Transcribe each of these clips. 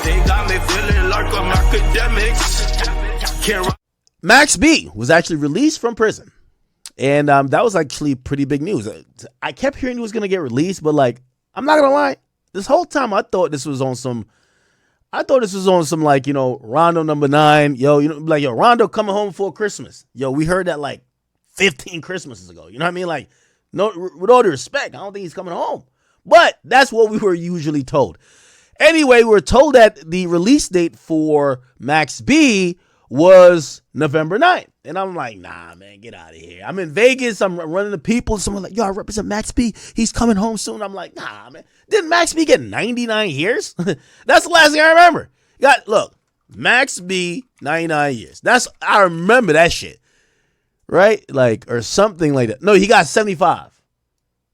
They got me feeling like I'm academics. Max B was actually released from prison. And that was actually pretty big news. I kept hearing he was going to get released, but like, I'm not going to lie. This whole time I thought this was on some, like, you know, Rondo number 9. Yo, you know, like, yo, Rondo coming home for Christmas. Yo, we heard that like 15 Christmases ago. You know what I mean? Like, no, with all due respect, I don't think he's coming home. But that's what we were usually told. Anyway, we were told that the release date for Max B was November 9th. And I'm like, nah, man, get out of here. I'm in Vegas. I'm running the people. Someone like, yo, I represent Max B. He's coming home soon. I'm like, nah, man. Didn't Max B get 99 years? That's the last thing I remember. Look, Max B, 99 years. I remember that shit. Right? Like, or something like that. No, he got 75.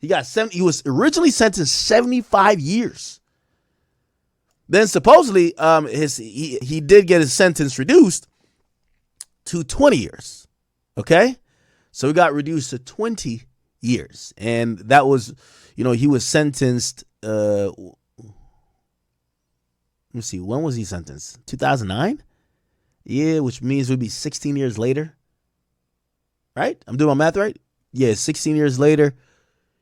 He was originally sentenced 75 years. Then supposedly, he did get his sentence reduced to 20 years. Okay? So he got reduced to 20 years. And that was, you know, he was sentenced, let me see, when was he sentenced? 2009? Yeah, which means it would be 16 years later. Right? I'm doing my math right? Yeah, 16 years later.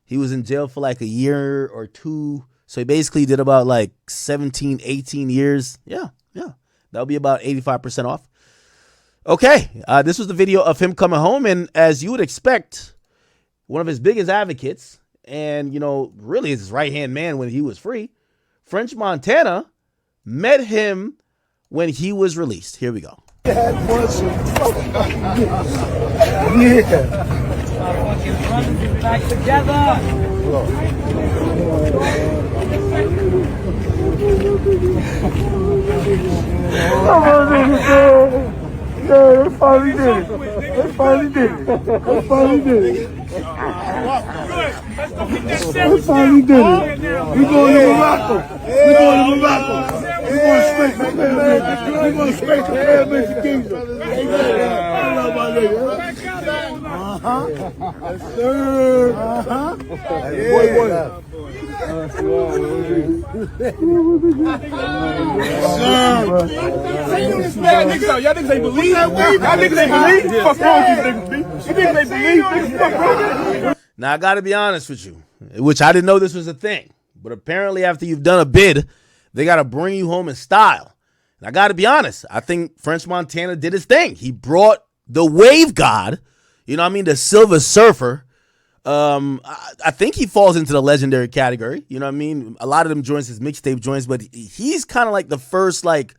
He was in jail for like a year or two. So he basically did about like 17, 18 years. Yeah. That'll be about 85% off. Okay. This was the video of him coming home. And as you would expect, one of his biggest advocates and, you know, really his right-hand man when he was free, French Montana, met him when he was released. Here we go. Yeah. Back together. Yeah, they finally did it. They finally did it. We going to Morocco. We going straight to the Pyramids of Giza. Yes, sir. Boy. Y'all niggas ain't believe that way. Y'all niggas ain't believe. Fuck wrong with these niggas, B. You niggas ain't believe. Fuck wrong. Now, I got to be honest with you, which I didn't know this was a thing. But apparently after you've done a bid, they got to bring you home in style. And I got to be honest, I think French Montana did his thing. He brought the wave god, you know what I mean, the Silver Surfer. I think he falls into the legendary category. You know what I mean? A lot of them joins his mixtape joints, but he's kind of like the first, like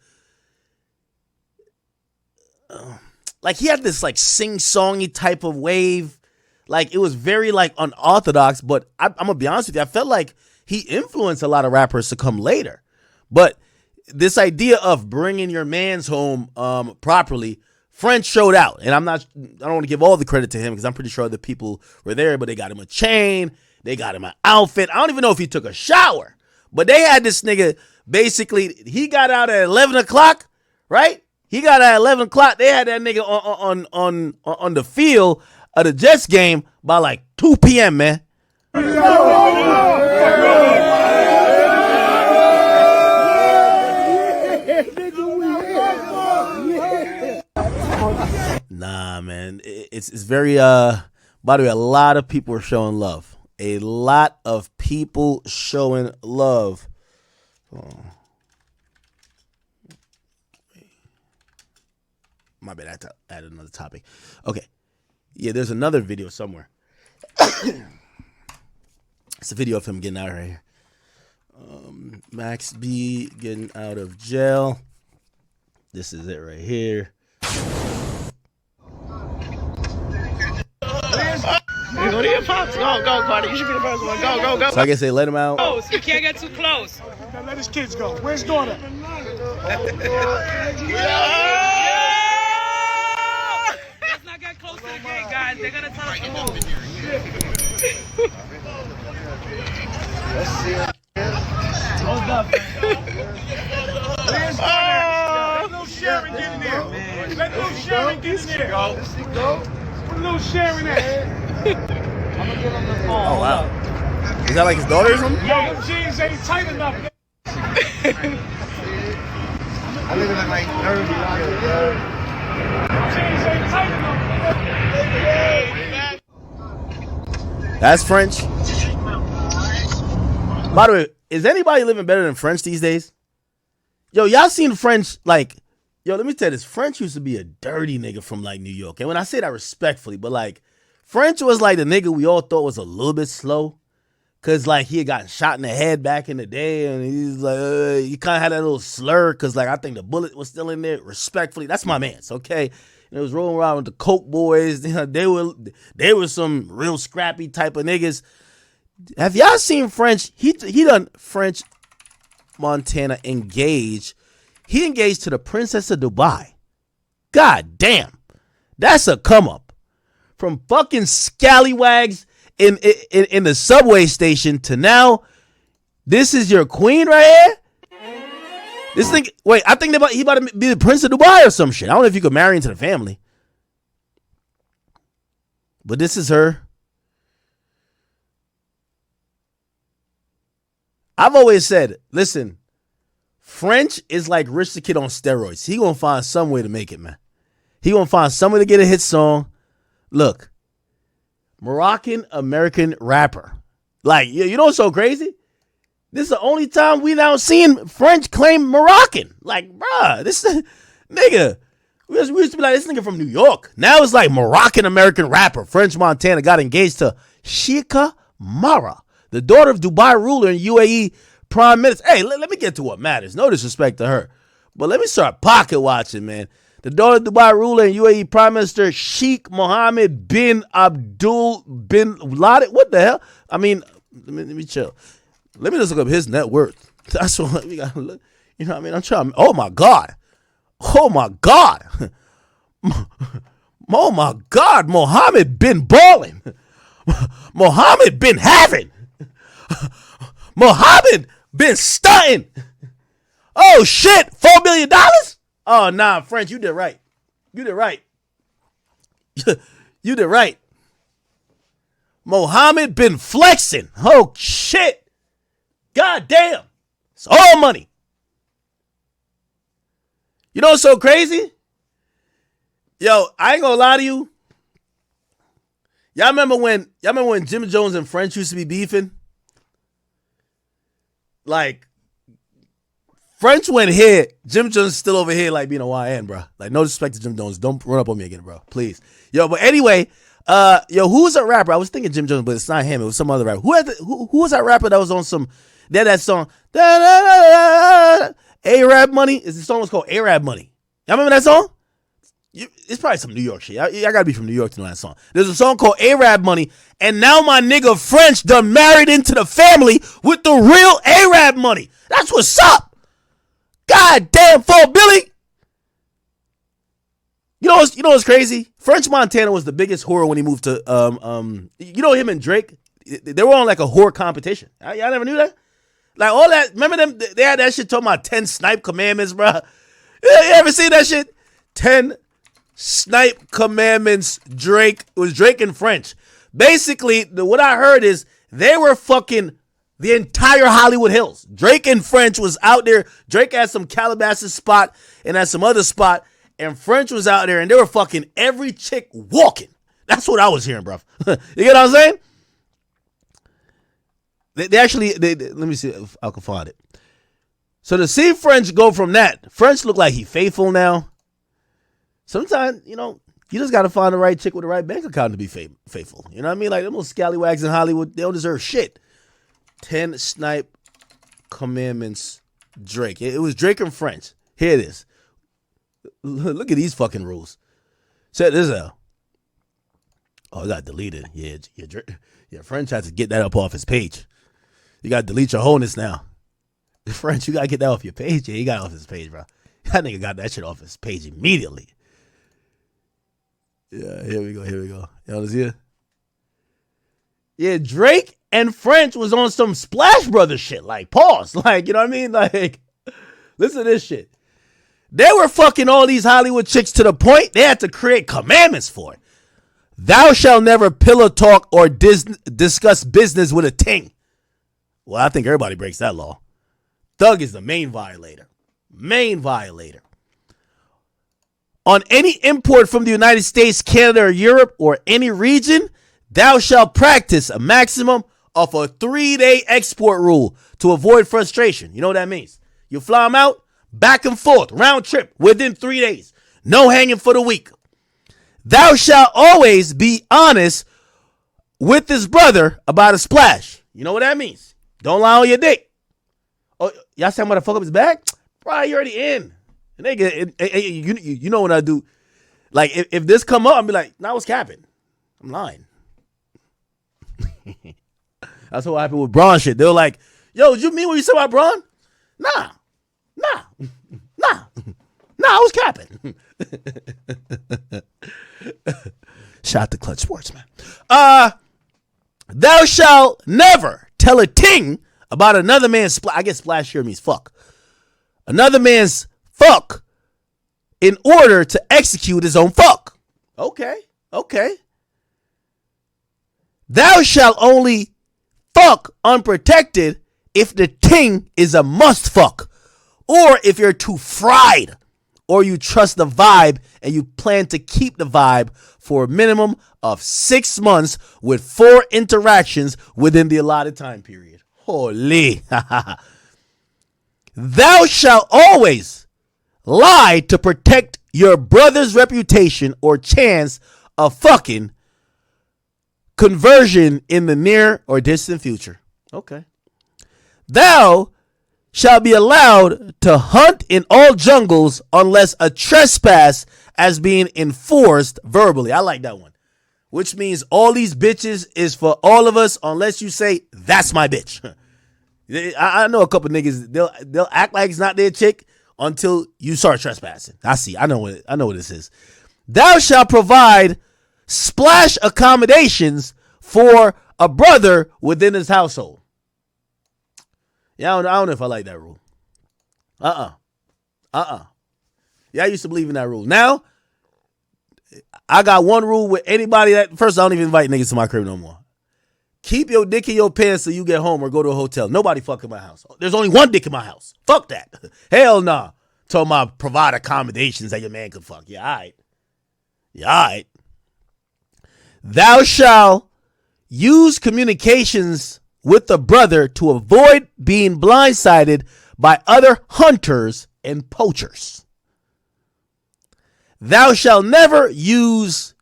he had this like sing-songy type of wave. Like it was very like unorthodox, but I'm going to be honest with you. I felt like he influenced a lot of rappers to come later. But this idea of bringing your mans home properly, French showed out. And I don't want to give all the credit to him because I'm pretty sure the people were there, but they got him a chain. They got him an outfit. I don't even know if he took a shower, but they had this nigga basically, he got out at 11 o'clock, right? He got out at 11 o'clock. They had that nigga on the field of the Jets game by like 2 p.m., man. Nah, man. It's very, by the way, a lot of people are showing love. A lot of people showing love. Oh. My bad, I had to add another topic. Okay. Yeah, there's another video somewhere. It's a video of him getting out right here. Max B getting out of jail. This is it right here. Go to your pops. Go, Carter. You should be the first one. Go. So I guess they let him out. Close. You can't get too close. Let his kids go. Where's daughter? Let's not get close to the gate, guys. They're gonna tell us to move. Let's see. Hold up. Let little Sharon get in there. Let little Sharon get in there. Let's go. Put little Sharon in. I'm gonna get on the phone. Oh, wow. Is that like his daughter or something? Yo, them jeans ain't tight enough. I live in like 30 years, bro. That's French. By the way, is anybody living better than French these days? Yo, y'all seen French, like, yo, let me tell you this. French used to be a dirty nigga from, like, New York. And when I say that respectfully, but, like, French was, like, the nigga we all thought was a little bit slow. Because, like, he had gotten shot in the head back in the day. And he's like, he kind of had that little slur. Because, like, I think the bullet was still in there. Respectfully, that's my man's, okay? And it was rolling around with the Coke boys. You know, they were some real scrappy type of niggas. Have y'all seen French? He done French Montana engage. He engaged to the Princess of Dubai. God damn. That's a come up. From fucking scallywags in the subway station to now, this is your queen right here? This thing, wait, I think he about to be the Prince of Dubai or some shit. I don't know if you could marry into the family. But this is her. I've always said, listen, French is like Rich the Kid on steroids. He gonna find some way to make it, man. He gonna find some way to get a hit song. Look, Moroccan American rapper. Like, you know what's so crazy? This is the only time we now seen French claim Moroccan. Like, bruh, this nigga. We used to be like, this nigga from New York. Now it's like Moroccan American rapper. French Montana got engaged to Sheikha Mara, the daughter of Dubai ruler and UAE prime minister. Hey, let me get to what matters. No disrespect to her. But let me start pocket watching, man. The daughter of Dubai ruler and UAE prime minister Sheikh Mohammed bin Abdul bin Laden. What the hell? I mean, let me chill. Let me just look up his net worth. That's what we got to look. You know what I mean? I'm trying. Oh, my God. Oh, my God. Oh, my God. Mohammed bin balling. Mohammed bin having. Mohammed been stunting. Oh shit, $4 million? Oh nah, French, you did right. You did right. You did right. Mohammed been flexing. Oh shit. God damn. It's all money. You know what's so crazy? Yo, I ain't gonna lie to you. Y'all remember when Jim Jones and French used to be beefing? Like, French went here. Jim Jones still over here, like being a YN, bro. Like, no disrespect to Jim Jones. Don't run up on me again, bro. Please. Yo, but anyway, who's a rapper? I was thinking Jim Jones, but it's not him. It was some other rapper. Who was that rapper that was on some, that song? A-Rap Money? The song was called A-Rap Money. Y'all remember that song? It's probably some New York shit. I gotta be from New York to know that song. There's a song called A-Rap Money, and now my nigga French done married into the family with the real A-Rap Money. That's what's up. God damn, $4 billion. You know what's crazy? French Montana was the biggest whore when he moved to him and Drake. They were on like a whore competition. Y'all never knew that? Like all that. Remember them? They had that shit talking about 10 snipe commandments, bro. You ever seen that shit? 10 snipe commandments. Drake. It was Drake and French. Basically, what I heard is they were fucking the entire Hollywood Hills. Drake and French was out there. Drake had some Calabasas spot and had some other spot. And French was out there and they were fucking every chick walking. That's what I was hearing, bro. You get what I'm saying? They actually, let me see if I can find it. So to see French go from that, French look like he faithful now. Sometimes, you just got to find the right chick with the right bank account to be faithful. You know what I mean? Like, them little scallywags in Hollywood, they don't deserve shit. 10 snipe commandments, Drake. It was Drake and French. Here it is. Look at these fucking rules. Check this out. Oh, it got deleted. Yeah, French had to get that up off his page. You got to delete your wholeness now. French, you got to get that off your page. Yeah, he got it off his page, bro. That nigga got that shit off his page immediately. Yeah, here we go. Y'all see it? Yeah, Drake and French was on some Splash Brothers shit. Like, pause. Like, you know what I mean? Like, listen to this shit. They were fucking all these Hollywood chicks to the point they had to create commandments for it. Thou shalt never pillow talk or discuss business with a ting. Well, I think everybody breaks that law. Thug is the main violator. Main violator. on any import from the United States, Canada, or Europe, or any region, thou shalt practice a maximum of a 3-day export rule to avoid frustration. You know what that means? You fly them out, back and forth, round trip, within 3 days. No hanging for the week. Thou shalt always be honest with this brother about a splash. You know what that means? Don't lie on your dick. Oh, y'all talking about to fuck up his bag? Bro, you already in. And they get, you know what I do. Like, if this come up, I'll be like, nah, I was capping. I'm lying. That's what happened with Braun shit. They were like, yo, did you mean what you said about Braun? Nah, I was capping. Shout out to Clutch Sports, man. Thou shalt never tell a ting about another man's I guess splash here means fuck. Another man's fuck in order to execute his own fuck. Okay. Thou shalt only fuck unprotected if the ting is a must fuck, or if you're too fried, or you trust the vibe and you plan to keep the vibe for a minimum of 6 months with 4 interactions within the allotted time period. Holy. Thou shalt always lie to protect your brother's reputation or chance of fucking conversion in the near or distant future. Okay. Thou shalt be allowed to hunt in all jungles unless a trespass as being enforced verbally. I like that one. Which means all these bitches is for all of us unless you say, that's my bitch. I know a couple niggas, they'll act like it's not their chick until you start trespassing. I know what this is. Thou shalt provide splash accommodations for a brother within his household. Yeah, I don't know if I like that rule. Yeah, I used to believe in that rule. Now, I got one rule with anybody that, first, I don't even invite niggas to my crib no more. Keep your dick in your pants till you get home or go to a hotel. Nobody fuck in my house. There's only one dick in my house. Fuck that. Hell nah. Talking about provide accommodations that your man can fuck. Yeah, all right. Thou shalt use communications with the brother to avoid being blindsided by other hunters and poachers. Thou shalt never use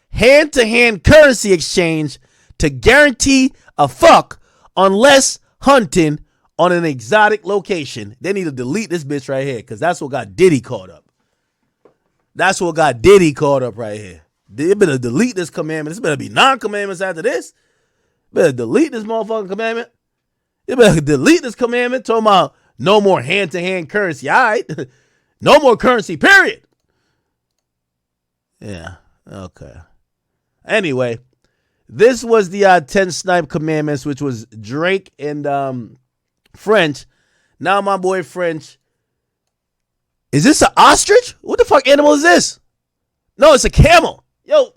hand-to-hand currency exchange to guarantee a fuck unless hunting on an exotic location. They need to delete this bitch right here because that's what got Diddy caught up. That's what got Diddy caught up right here. They better delete this commandment. This better be non-commandments after this. Better delete this motherfucking commandment. You better delete this commandment talking about no more hand-to-hand currency. All right. No more currency, period. Yeah. Okay. Anyway, this was the 10 snipe commandments, which was Drake and French. Now my boy French. Is this an ostrich? What the fuck animal is this? No, it's a camel. Yo,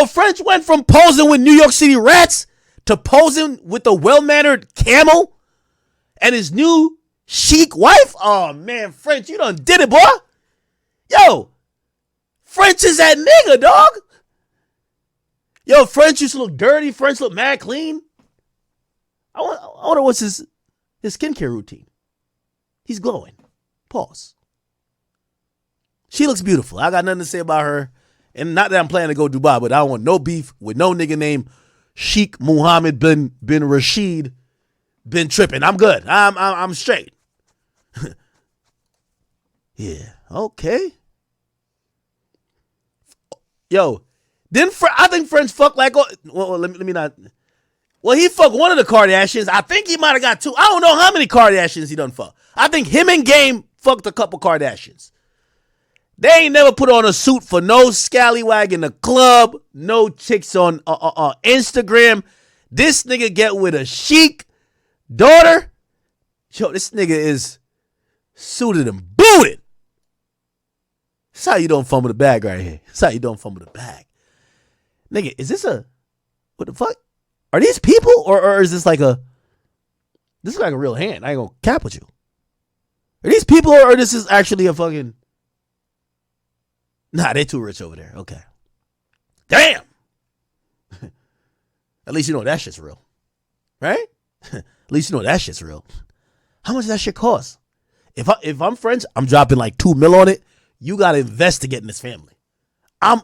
French went from posing with New York City rats to posing with a well-mannered camel and his new chic wife. Oh, man, French, you done did it, boy. Yo, French is that nigga, dog. Yo, French used to look dirty. French look mad clean. I wonder what's his skincare routine. He's glowing. Pause. She looks beautiful. I got nothing to say about her. And not that I'm planning to go Dubai, but I don't want no beef with no nigga named Sheikh Mohammed bin Rashid bin tripping. I'm good. I'm straight. Yeah. Okay. Yo, I think French fuck like, well, let me not. Well, he fucked one of the Kardashians. I think he might have got 2. I don't know how many Kardashians he done fuck. I think him and Game fucked a couple Kardashians. They ain't never put on a suit for no scallywag in the club, no chicks on Instagram. This nigga get with a chic daughter. Yo, this nigga is suited and booted. That's how you don't fumble the bag right here. That's how you don't fumble the bag. Nigga, is this what the fuck? Are these people or is this like this is like a real hand? I ain't gonna cap with you. Are these people or this is actually a fucking Nah, they too rich over there. Okay. Damn. At least you know that shit's real. Right? At least you know that shit's real. How much does that shit cost? If I'm French, I'm dropping like $2 million on it. You gotta invest to get in this family. I'm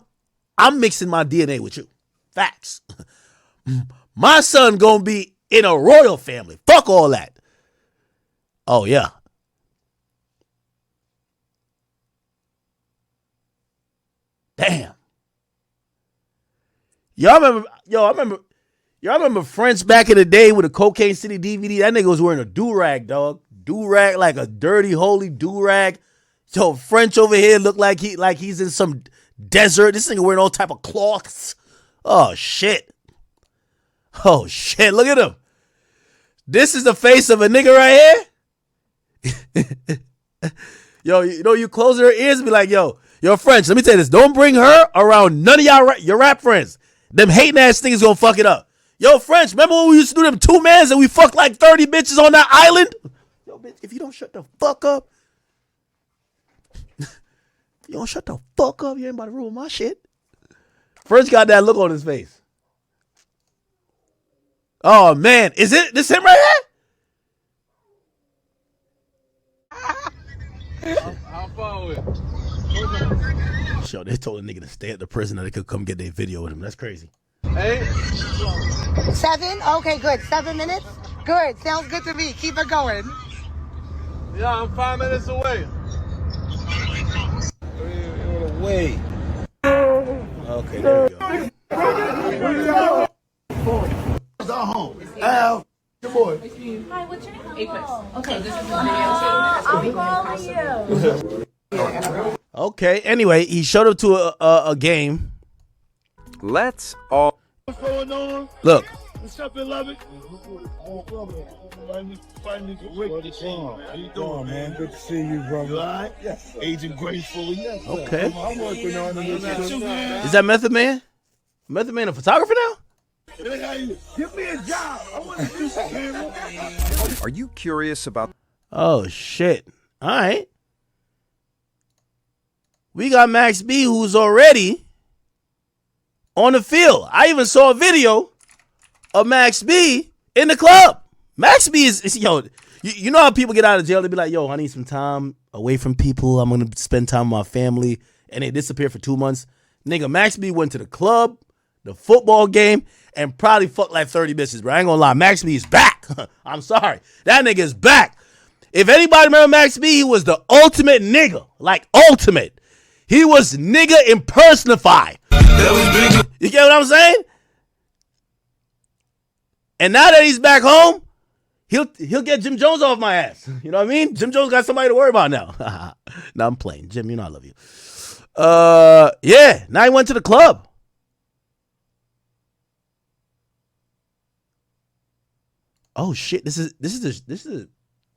mixing my DNA with you. Facts. My son gonna be in a royal family. Fuck all that. Oh yeah. Damn. I remember French back in the day with a Cocaine City DVD. That nigga was wearing a do-rag, dog. Do-rag, like a dirty, holy do-rag. Yo, French over here look like he's in some desert. This nigga wearing all type of cloths. Oh, shit. Oh, shit. Look at him. This is the face of a nigga right here. Yo, you close her ears and be like, yo, French, let me tell you this. Don't bring her around none of your rap friends. Them hating ass niggas gonna fuck it up. Yo, French, remember when we used to do them 2-mans and we fucked like 30 bitches on that island? Yo, bitch, if you don't shut the fuck up, you don't shut the fuck up, you ain't about to ruin my shit. French got that look on his face. Oh, man. Is it this him right How far with? here? Yo, they told a nigga to stay at the prison that they could come get their video with him. That's crazy. 8. 7? Okay, good. 7 minutes? Good. Sounds good to me. Keep it going. Yeah, I'm 5 minutes away. Wait. Okay, there we go. Al, your boy. Hi, what's your name? Okay, this is the video. I'm calling you. Okay, anyway, he showed up to a game. Let's all. What's going on? Look. What's up, beloved? Finally, how you doing, man? Good to see you, brother. You all right? Yes. Agent Graceful. Yes, sir. Okay. I'm working on it. Is that Method Man? Method Man a photographer now? Give me a job. I want to do some camera. Are you curious about? Oh, shit. All right. We got Max B, who's already on the field. I even saw a video of Max B in the club. Max B is yo, you know how people get out of jail, they be like, yo, I need some time away from people. I'm going to spend time with my family. And they disappear for 2 months. Nigga, Max B went to the club, the football game, and probably fucked like 30 bitches, bro. I ain't gonna lie. Max B is back. I'm sorry. That nigga is back. If anybody remember Max B, he was the ultimate nigga. Like, ultimate. He was nigga impersonified. You get what I'm saying? And now that he's back home, he'll get Jim Jones off my ass. You know what I mean? Jim Jones got somebody to worry about now. Now I'm playing. Jim, you know I love you. Yeah. Now he went to the club. Oh shit! This is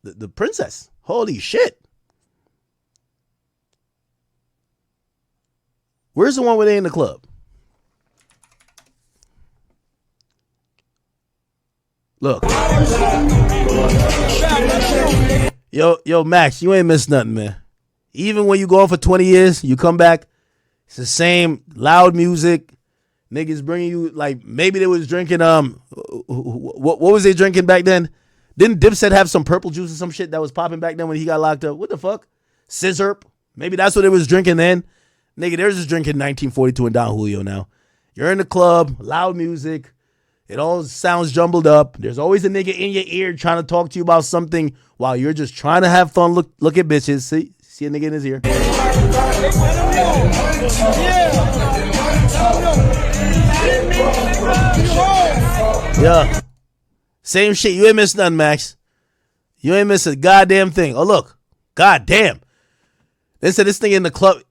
the princess. Holy shit! Where's the one where they in the club? Look. Yo, Max, you ain't missed nothing, man. Even when you go on for 20 years, you come back, it's the same loud music. Niggas bringing you, like, maybe they was drinking, what was they drinking back then? Didn't Dipset have some purple juice or some shit that was popping back then when he got locked up? What the fuck? Scissorp? Maybe that's what they was drinking then. Nigga, they're just drinking 1942 and Don Julio now. You're in the club, loud music. It all sounds jumbled up. There's always a nigga in your ear trying to talk to you about something while you're just trying to have fun. Look at bitches. See a nigga in his ear. Yeah. Same shit. You ain't missed nothing, Max. You ain't missed a goddamn thing. Oh, look. Goddamn. They said this thing in the club.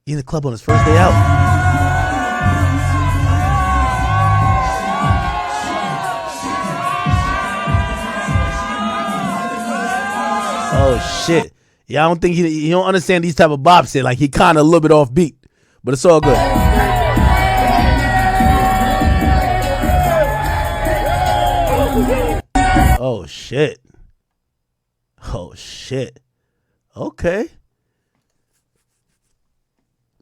He in the club on his first day out. Oh, shit. Yeah, I don't think he don't understand these type of bops here. Like, he kind of a little bit off beat. But it's all good. Oh, shit. Oh, shit. Okay.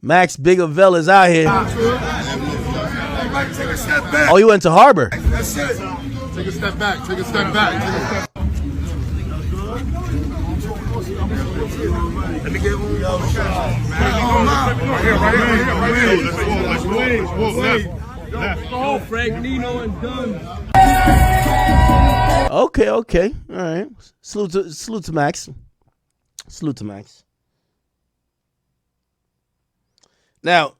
Max Bigavell is out here. Everybody take a step back. Oh, you went to Harbor. That's it. Take a step back. Take a step back. Take a step. Let me get one. Right here. Let's walk. Left. Oh, Frank, Nino, and Dunn. Okay. All right. Salute to Max. Now,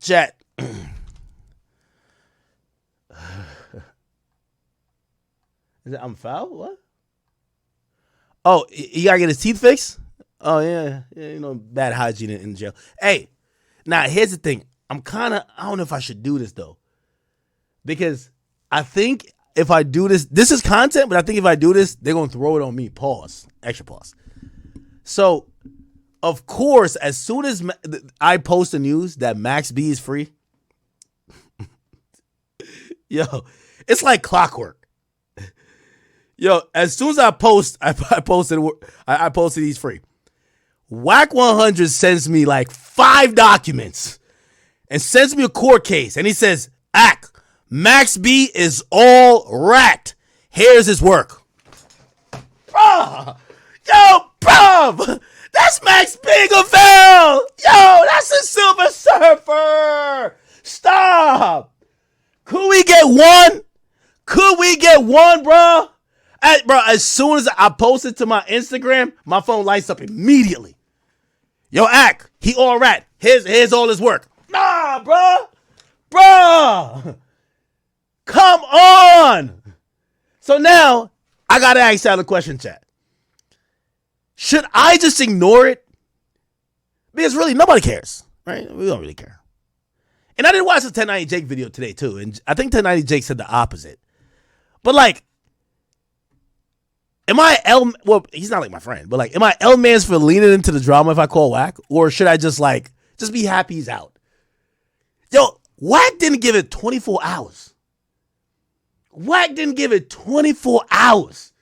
chat. Is it I'm foul? What? Oh, you gotta get his teeth fixed? Oh yeah, bad hygiene in jail. Hey, now here's the thing. I don't know if I should do this though. Because I think if I do this is content, but I think if I do this, they're gonna throw it on me. Pause. Extra pause. So, of course, as soon as I post the news that Max B is free, yo, it's like clockwork. Yo, as soon as I posted he's free. Whack 100 sends me like 5 documents and sends me a court case, and he says, Max B is all rat. Here's his work. Bruh. Yo, bruv. That's Max Bigavell. Yo, that's a Silver Surfer. Stop. Could we get one, bruh? As soon as I post it to my Instagram, my phone lights up immediately. Yo, he all rat. Here's all his work. Nah, bruh. Come on. So now, I gotta ask y'all the question, chat. Should I just ignore it? Because really, nobody cares, right? We don't really care. And I did watch the 1090 Jake video today, too. And I think 1090 Jake said the opposite. But, like, well, he's not like my friend, but, like, am I L-Mans for leaning into the drama if I call Whack? Or should I just be happy he's out? Yo, Whack didn't give it 24 hours. Like, he didn't give it 24 hours.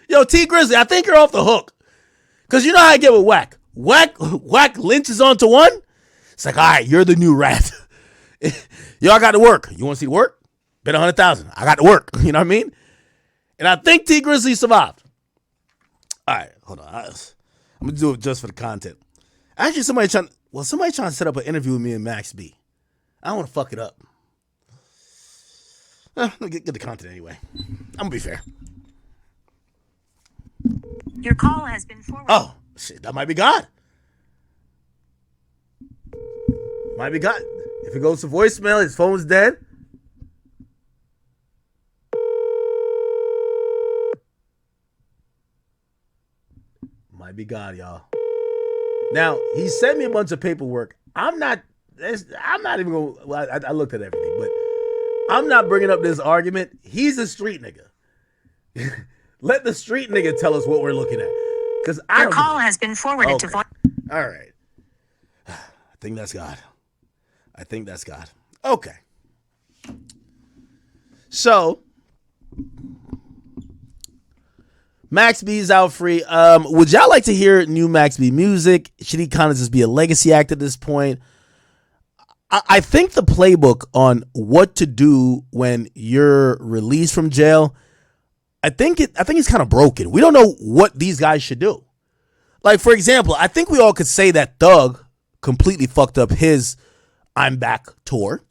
Yo, T Grizzly, I think you're off the hook. Because you know how I get with Whack. Whack lynches onto one. It's like, all right, you're the new rat. Yo, I got to work. You want to see work? Bet 100,000. I got to work. You know what I mean? And I think T Grizzly survived. All right, hold on. I'm going to do it just for the content. Actually, somebody trying to set up an interview with me and Max B. I don't want to fuck it up. Get the content anyway. I'm going to be fair. Your call has been forwarded. Oh, shit. That might be God. Might be God. If it goes to voicemail, his phone's dead. Might be God, y'all. Now, he sent me a bunch of paperwork. I'm not even going to, I looked at everything, but I'm not bringing up this argument. He's a street nigga. Let the street nigga tell us what we're looking at. Because Your call has been forwarded to voice. All right. I think that's God. Okay. So, Max B's out free. Would y'all like to hear new Max B music? Should he kind of just be a legacy act at this point? I think the playbook on what to do when you're released from jail, I think it's kind of broken. We don't know what these guys should do. Like, for example, I think we all could say that Thug completely fucked up his I'm Back tour,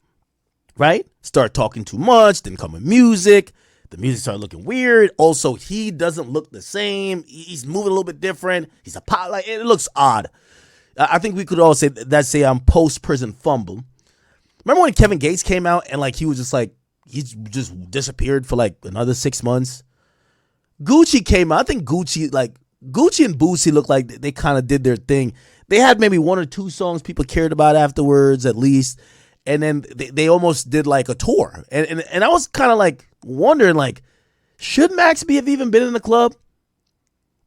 right? Start talking too much, didn't come with music. The music started looking weird. Also, he doesn't look the same. He's moving a little bit different. He's a pot, like, it looks odd. I think we could all say that's a post-prison fumble. Remember when Kevin Gates came out and like he was just like, he just disappeared for like another 6 months? Gucci came out. I think Gucci and Boosie looked like they kind of did their thing. They had maybe 1 or 2 songs people cared about afterwards at least. And then they almost did like a tour. And I was kind of like wondering, like, should Max B have even been in the club?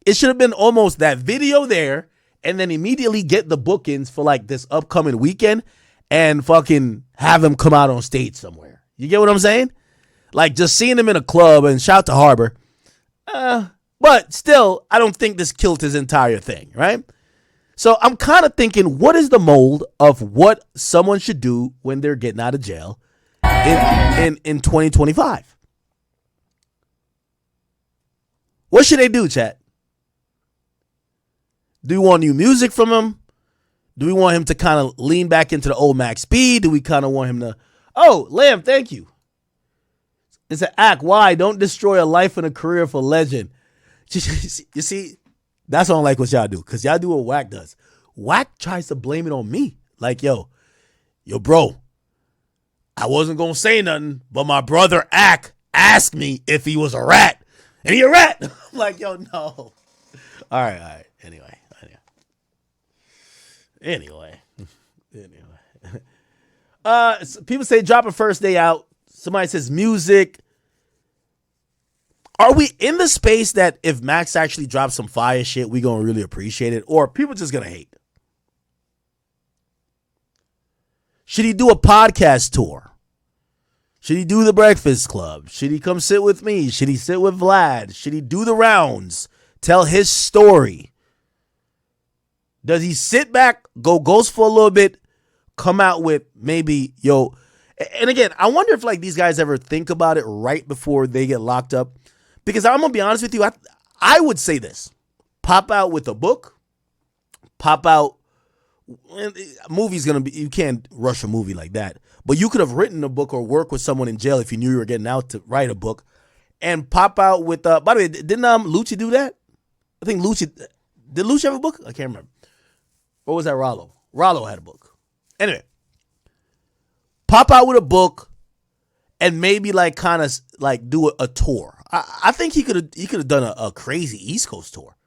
It should have been almost that video there and then immediately get the bookings for like this upcoming weekend and fucking have him come out on stage somewhere. You get what I'm saying? Like just seeing him in a club, and shout to Harbor. But still, I don't think this killed his entire thing, right? So I'm kind of thinking, what is the mold of what someone should do when they're getting out of jail in 2025? What should they do, chat? Do we want new music from him? Do we want him to kind of lean back into the old Max B? Do we kind of want him to, oh, Lamb, thank you. It's an act. Why? Don't destroy a life and a career for legend. You see, that's what I don't like what y'all do, because y'all do what Wack does. Wack tries to blame it on me. Like, yo, bro, I wasn't going to say nothing, but my brother Ack asked me if he was a rat. And he a rat. I'm like, yo, no. All right. Anyway. People say drop a first day out. Somebody says music. Are we in the space that if Max actually drops some fire shit, we gonna really appreciate it? Or are people just gonna hate? Should he do a podcast tour? Should he do the Breakfast Club? Should he come sit with me? Should he sit with Vlad? Should he do the rounds? Tell his story? Does he sit back, go ghost for a little bit, come out with maybe, yo, and again, I wonder if like these guys ever think about it right before they get locked up. Because I'm going to be honest with you, I would say this. Pop out with a book. Pop out. Movie's going to be, you can't rush a movie like that. But you could have written a book or work with someone in jail if you knew you were getting out to write a book. And pop out with, by the way, didn't Lucci do that? I think did Lucci have a book? I can't remember. Or was that Rollo? Rollo had a book. Anyway. Pop out with a book and maybe like kind of like do a tour. I think he could have done a crazy East Coast tour.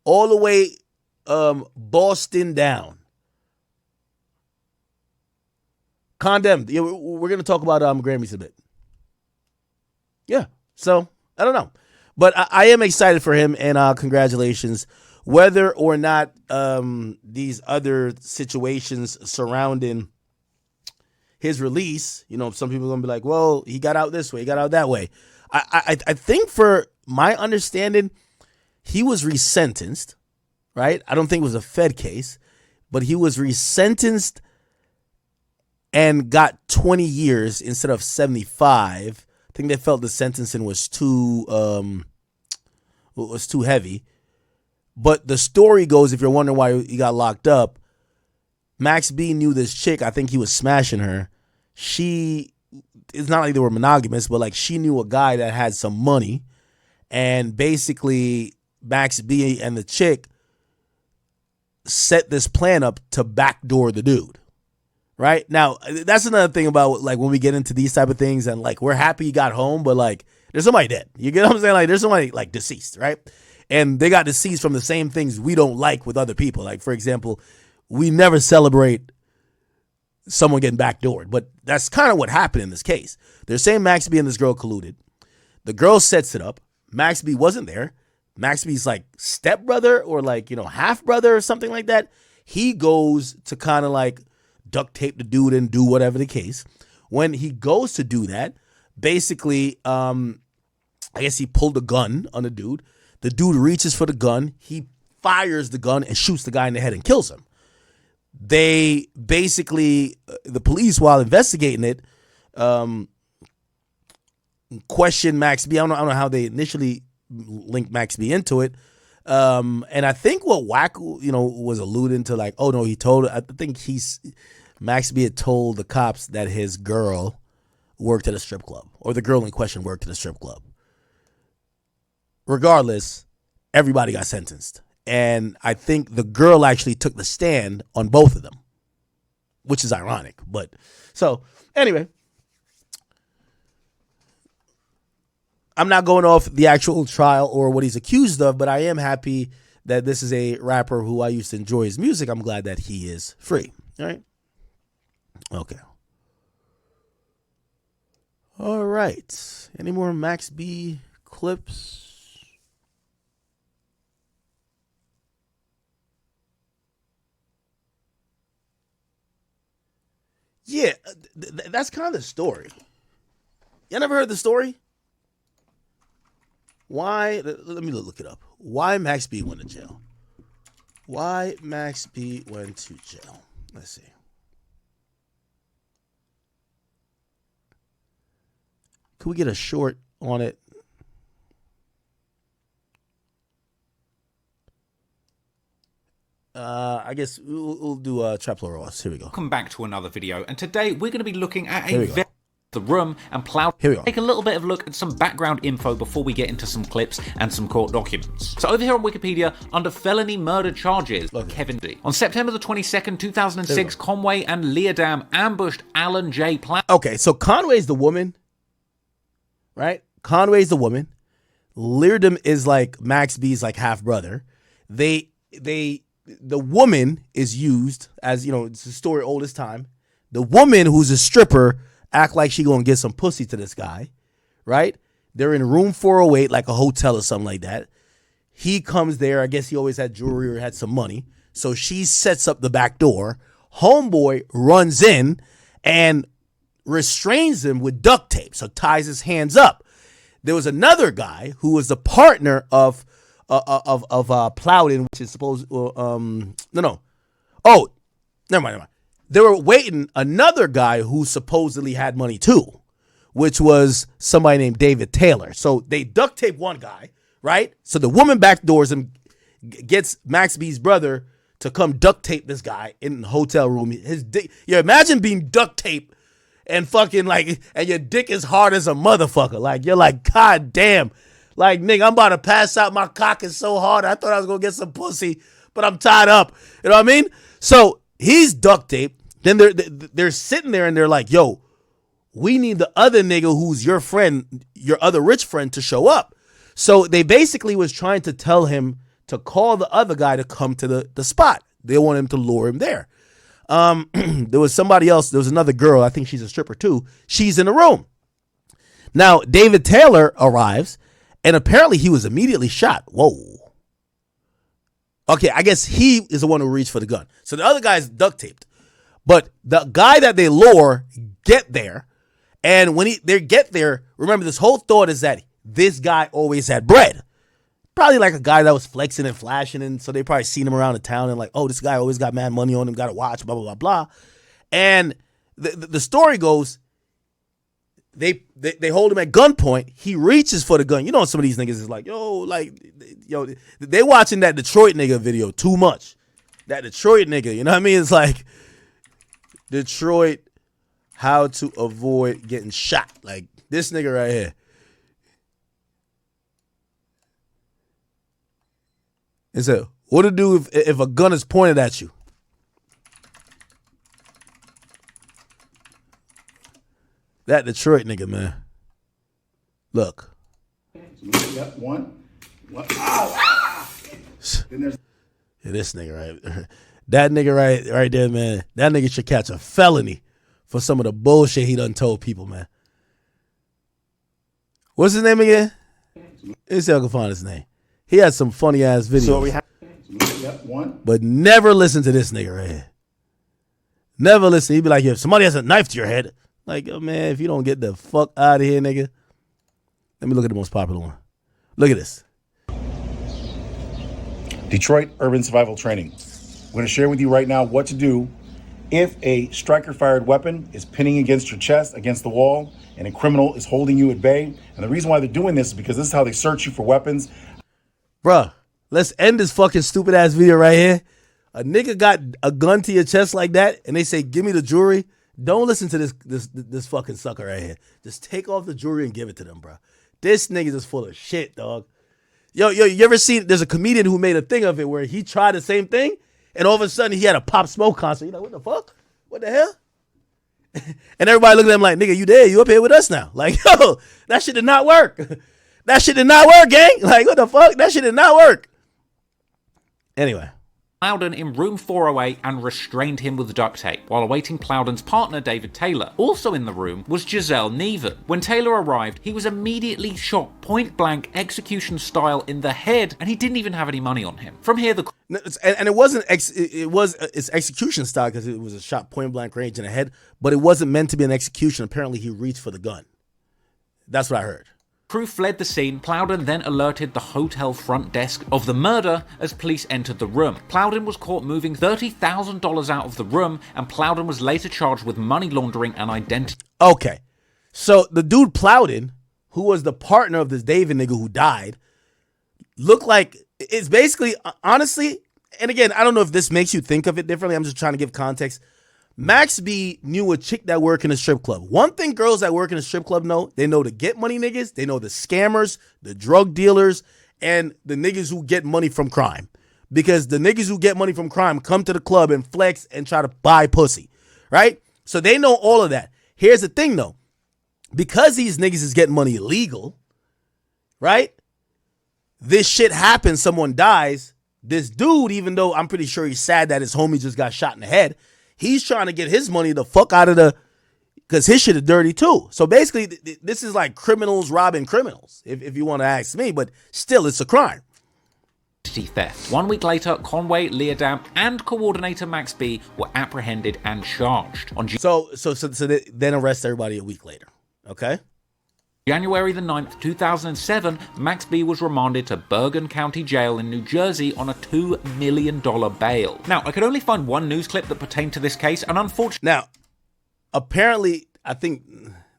All the way Boston down. Condemned. Yeah, we're going to talk about Grammys a bit. Yeah. So, I don't know. But I am excited for him, and congratulations. Whether or not these other situations surrounding his release, you know, some people are going to be like, well, he got out this way, he got out that way. I think for my understanding, he was resentenced, right? I don't think it was a Fed case, but he was resentenced and got 20 years instead of 75. I think they felt the sentencing was too heavy. But the story goes, if you're wondering why he got locked up, Max B knew this chick. I think he was smashing her. It's not like they were monogamous, but like she knew a guy that had some money. And basically, Max B and the chick set this plan up to backdoor the dude. Right? Now, that's another thing about like when we get into these type of things and like we're happy he got home, but like there's somebody dead. You get what I'm saying? Like there's somebody like deceased, right? And they got deceased from the same things we don't like with other people. Like, for example, we never celebrate someone getting backdoored. But that's kind of what happened in this case. They're saying Max B and this girl colluded. The girl sets it up. Max B wasn't there. Max B's like stepbrother or like, you know, half brother or something like that. He goes to kind of like duct tape the dude and do whatever the case. When he goes to do that, basically, I guess he pulled a gun on the dude. The dude reaches for the gun. He fires the gun and shoots the guy in the head and kills him. They basically, the police, while investigating it, questioned Max B. I don't know how they initially linked Max B into it. And I think what Wack, was alluding to, like, oh no, I think Max B had told the cops that his girl worked at a strip club, or the girl in question worked at a strip club. Regardless, everybody got sentenced. And I think the girl actually took the stand on both of them, which is ironic. But so anyway, I'm not going off the actual trial or what he's accused of, but I am happy that this is a rapper who I used to enjoy his music. I'm glad that he is free. All right. Okay. All right. Any more Max B clips? Yeah, that's kind of the story. Y'all never heard the story? Why? Let me look it up. Why Max B went to jail? Why Max B went to jail? Let's see. Could we get a short on it? I guess we'll do Trap Ross. Here we go. Welcome back to another video, and today we're going to be looking at Here we go. the room and Plow. Here we go. Take a little bit of a look at some background info before we get into some clips and some court documents. So over here on Wikipedia, under felony murder charges, Kevin D. On September the 22nd, 2006, Conway and Leardam ambushed Alan J. Plow. Okay, so Conway's the woman, right? Conway's the woman. Leardam is like Max B's like half brother. The woman is used as, you know, it's a story old as time. The woman who's a stripper act like she gonna get some pussy to this guy, right? They're in room 408, like a hotel or something like that. He comes there. I guess he always had jewelry or had some money. So she sets up the back door. Homeboy runs in and restrains him with duct tape. So ties his hands up. There was another guy who was the partner of Plowden, which is supposed never mind. They were waiting another guy who supposedly had money too, which was somebody named David Taylor. So they duct tape one guy, right? So the woman backdoors him, gets Max B's brother to come duct tape this guy in the hotel room. His dick, you imagine being duct taped and fucking like, and your dick is hard as a motherfucker. Like, you're like, God damn. Like, nigga, I'm about to pass out. My cock is so hard. I thought I was going to get some pussy, but I'm tied up. You know what I mean? So he's duct taped. Then they're sitting there and they're like, yo, we need the other nigga who's your friend, your other rich friend, to show up. So they basically was trying to tell him to call the other guy to come to the spot. They want him to lure him there. There was somebody else. There was another girl. I think she's a stripper too. She's in the room. Now, David Taylor arrives and apparently he was immediately shot. Whoa. Okay, I guess he is the one who reached for the gun. So the other guy's duct taped. But the guy that they lure get there, and when they get there, remember this whole thought is that this guy always had bread. Probably like a guy that was flexing and flashing, and so they probably seen him around the town and like, oh, this guy always got mad money on him, got a watch, blah, blah, blah, blah. And the story goes, they hold him at gunpoint. He reaches for the gun. You know, some of these niggas is like, they watching that Detroit nigga video too much. That Detroit nigga, you know what I mean? It's like, Detroit, how to avoid getting shot. Like this nigga right here. It said, what to do if a gun is pointed at you? That Detroit nigga, man. Look. Yep, one. Ow! Ah! Then there's this nigga right. That nigga right there, man. That nigga should catch a felony for some of the bullshit he done told people, man. What's his name again? Let's see if I can find his name. He had some funny ass videos. So we have one. But never listen to this nigga right here. Never listen. He'd be like, if somebody has a knife to your head, like, oh man, if you don't get the fuck out of here, nigga. Let me look at the most popular one. Look at this. Detroit Urban Survival Training. I'm going to share with you right now what to do if a striker-fired weapon is pinning against your chest, against the wall, and a criminal is holding you at bay. And the reason why they're doing this is because this is how they search you for weapons. Bruh, let's end this fucking stupid-ass video right here. A nigga got a gun to your chest like that, and they say, give me the jewelry. Don't listen to this fucking sucker right here. Just take off the jewelry and give it to them, bro. This nigga is full of shit, dog. Yo, you ever seen, there's a comedian who made a thing of it where he tried the same thing, and all of a sudden he had a Pop Smoke concert. You're like, what the fuck? What the hell? And everybody looking at him like, nigga, you there? You up here with us now? Like, yo, that shit did not work. That shit did not work, gang. Like, what the fuck? That shit did not work. Anyway. Plowden in room 408 and restrained him with duct tape, while awaiting Plowden's partner David Taylor. Also in the room was Giselle Neven. When Taylor arrived, he was immediately shot point blank, execution style in the head, and he didn't even have any money on him. From here, and it wasn't it's execution style because it was a shot point blank range in the head, but it wasn't meant to be an execution. Apparently, he reached for the gun. That's what I heard. Crew fled the scene. Plowden then alerted the hotel front desk of the murder as police entered the room. Plowden was caught moving $30,000 out of the room, and Plowden was later charged with money laundering and identity. Okay, so the dude Plowden, who was the partner of this David nigga who died, looked like it's basically, honestly, and again, I don't know if this makes you think of it differently. I'm just trying to give context. Max B knew a chick that worked in a strip club. One thing girls that work in a strip club know, they know the get money niggas, they know the scammers, the drug dealers, and the niggas who get money from crime. Because the niggas who get money from crime come to the club and flex and try to buy pussy, right? So they know all of that. Here's the thing though. Because these niggas is getting money illegal, right? This shit happens, someone dies. This dude, even though I'm pretty sure he's sad that his homie just got shot in the head, he's trying to get his money the fuck out of because his shit is dirty too. So basically, this is like criminals robbing criminals, if you want to ask me, but still, it's a crime. Theft. 1 week later, Conway, Leodam, and coordinator Max B were apprehended and charged. On So they then arrest everybody a week later, okay? January the 9th, 2007, Max B was remanded to Bergen County Jail in New Jersey on a $2 million bail. Now, I could only find one news clip that pertained to this case, and unfortunately... Now, apparently, I think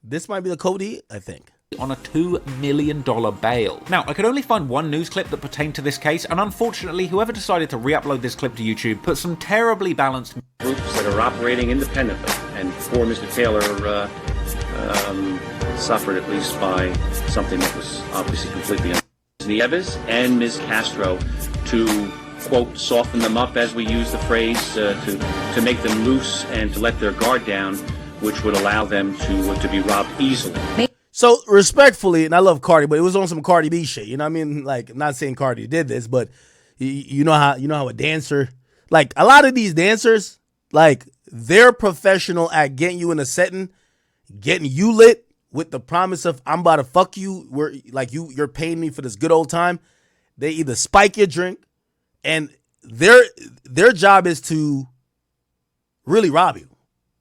this might be the Cody, I think. On a $2 million bail. Now, I could only find one news clip that pertained to this case, and unfortunately, whoever decided to re-upload this clip to YouTube put some terribly balanced groups that are operating independently, and poor Mr. Taylor suffered at least by something that was obviously completely Nieves and Ms. Castro to, quote, soften them up, as we use the phrase, to make them loose and to let their guard down, which would allow them to be robbed easily. So respectfully, and I love Cardi, but it was on some Cardi B shit. You know what I mean? Like, I'm not saying Cardi did this, but you know how a dancer, like a lot of these dancers, like they're professional at getting you in a setting, getting you lit with the promise of I'm about to fuck you. Where like you're paying me for this good old time. They either spike your drink, and their job is to really rob you.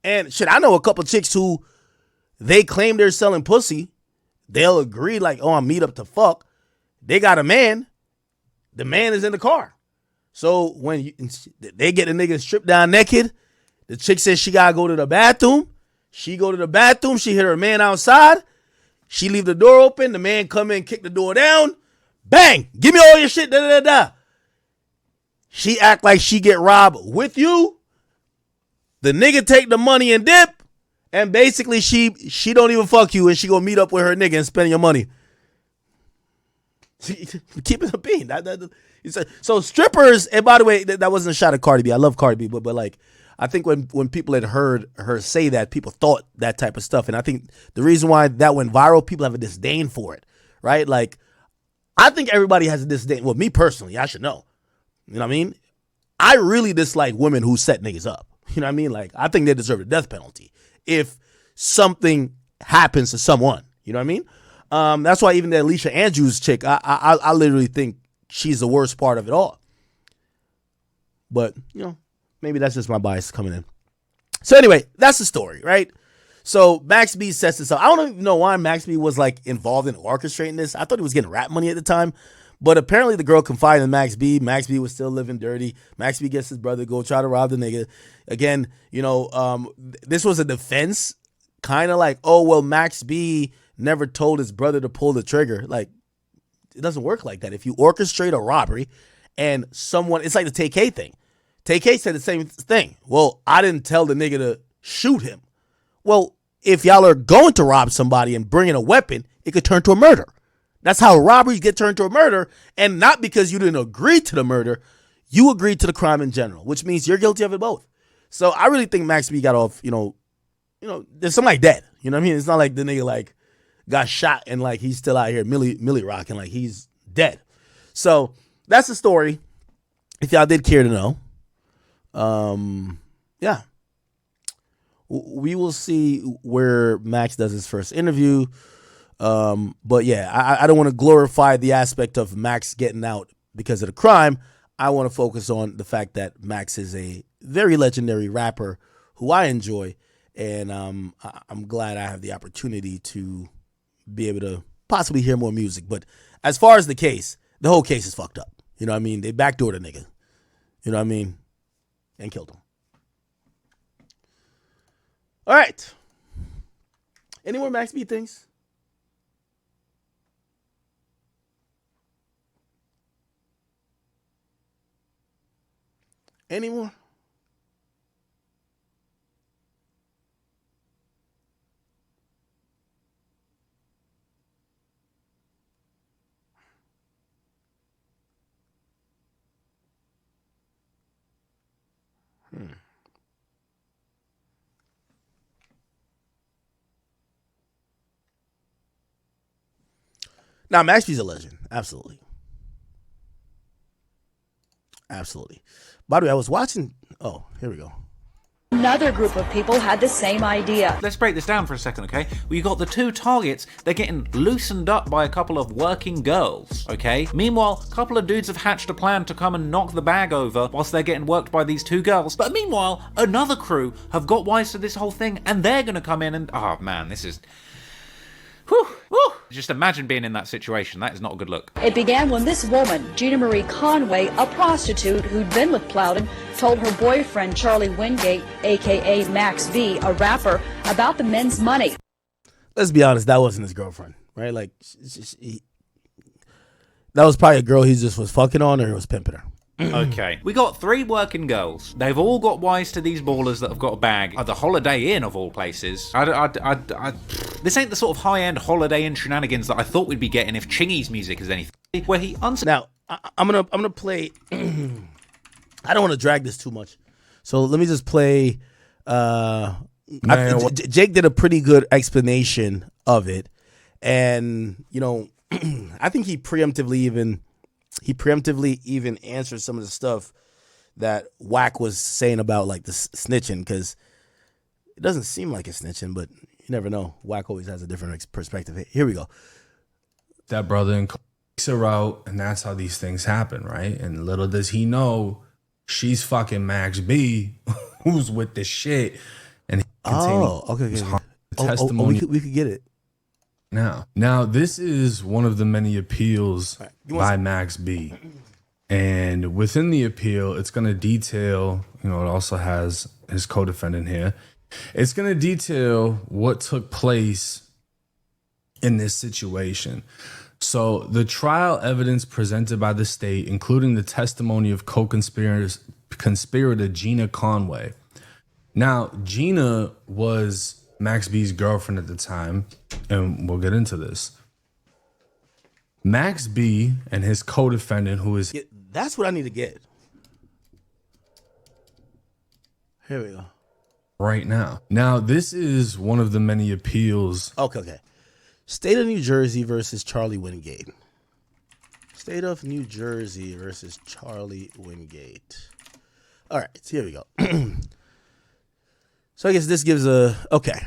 And shit, I know a couple chicks who they claim they're selling pussy. They'll agree like, oh, I'm meet up to fuck. They got a man. The man is in the car. So when they get the nigga stripped down naked, the chick says she gotta go to the bathroom. She go to the bathroom. She hit her man outside. She leave the door open. The man come in, kick the door down. Bang! Give me all your shit. Da da da da. She act like she get robbed with you. The nigga take the money and dip. And basically, she don't even fuck you, and she gonna meet up with her nigga and spend your money. Keep it a bean. So strippers, and by the way, that wasn't a shot at Cardi B. I love Cardi B, but like, I think when people had heard her say that, people thought that type of stuff. And I think the reason why that went viral, people have a disdain for it, right? Like, I think everybody has a disdain. Well, me personally, I should know. You know what I mean? I really dislike women who set niggas up. You know what I mean? Like, I think they deserve a death penalty if something happens to someone. You know what I mean? That's why even the Alicia Andrews chick, I literally think she's the worst part of it all. But, you know, maybe that's just my bias coming in. So anyway, that's the story, right? So Max B sets this up. I don't even know why Max B was like involved in orchestrating this. I thought he was getting rap money at the time. But apparently the girl confided in Max B. Max B was still living dirty. Max B gets his brother to go try to rob the nigga. Again, you know, this was a defense. Kind of like, oh, well, Max B never told his brother to pull the trigger. Like, it doesn't work like that. If you orchestrate a robbery and someone, it's like the TK thing. TK said the same thing. Well, I didn't tell the nigga to shoot him. Well, if y'all are going to rob somebody and bring in a weapon, it could turn to a murder. That's how robberies get turned to a murder, and not because you didn't agree to the murder, you agreed to the crime in general, which means you're guilty of it both. So I really think Max B got off, you know, there's something like that. You know what I mean? It's not like the nigga like got shot and like he's still out here millie rocking like he's dead. So that's the story. If y'all did care to know, yeah, we will see where Max does his first interview. But yeah, I don't want to glorify the aspect of Max getting out because of the crime. I want to focus on the fact that Max is a very legendary rapper who I enjoy. And I'm glad I have the opportunity to be able to possibly hear more music. But as far as the case, the whole case is fucked up. You know what I mean? They backdoored a nigga. You know what I mean? And killed him. All right. Any more Max B things? Any more? Now, Max B's a legend. Absolutely. Absolutely. By the way, I was watching. Oh, here we go. Another group of people had the same idea. Let's break this down for a second, okay? Well, you got the two targets. They're getting loosened up by a couple of working girls, okay? Meanwhile, a couple of dudes have hatched a plan to come and knock the bag over whilst they're getting worked by these two girls. But meanwhile, another crew have got wise to this whole thing, and they're going to come in and... Oh, man, this is... Whew, whew. Just imagine being in that situation. That is not a good look. It began when this woman, Gina Marie Conway, a prostitute who'd been with Plowden, told her boyfriend Charlie Wingate, aka Max B, a rapper, about the men's money. Let's be honest, that wasn't his girlfriend, right? Like, that was probably a girl he just was fucking on, or he was pimping her. Okay. We got 3 working girls. They've all got wise to these ballers that have got a bag at the Holiday Inn of all places. This ain't the sort of high-end Holiday Inn shenanigans that I thought we'd be getting if Chingy's music is anything. Where he Now, I'm gonna play. I don't want to drag this too much, so let me just play. Jake did a pretty good explanation of it, and you know, I think he preemptively even answered some of the stuff that Wack was saying about like the snitching, because it doesn't seem like it's snitching, but you never know. Wack always has a different perspective. Here we go. That brother and takes her out, and that's how these things happen, right? And little does he know, she's fucking Max B, who's with the shit, and testimony. We could get it. Now, this is one of the many appeals by Max B. And within the appeal, it's going to detail, it also has his co-defendant here. It's going to detail what took place in this situation. So the trial evidence presented by the state, including the testimony of co-conspirator Gina Conway. Now, Gina was Max B's girlfriend at the time, and we'll get into this. Max B and his co-defendant, who is... Yeah, that's what I need to get. Here we go. Right now. Now, this is one of the many appeals. Okay. State of New Jersey versus Charlie Wingate. State of New Jersey versus Charlie Wingate. All right, so here we go. So I guess this gives okay.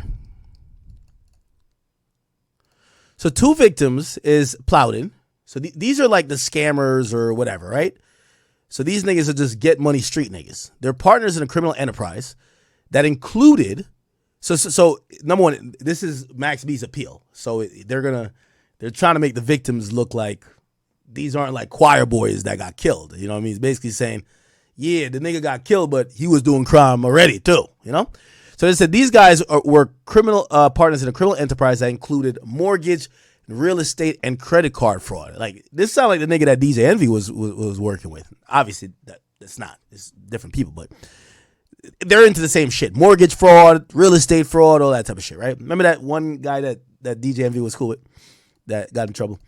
So 2 victims is Plowden. So these are like the scammers or whatever, right? So these niggas are just get money street niggas. They're partners in a criminal enterprise that included. So number one, this is Max B's appeal. So they're trying to make the victims look like these aren't like choir boys that got killed. You know what I mean? It's basically saying, yeah, the nigga got killed, but he was doing crime already too. You know? So they said these guys were criminal partners in a criminal enterprise that included mortgage, real estate, and credit card fraud. Like, this sounds like the nigga that DJ Envy was working with. Obviously, that's not. It's different people, but they're into the same shit. Mortgage fraud, real estate fraud, all that type of shit, right? Remember that one guy that DJ Envy was cool with that got in trouble?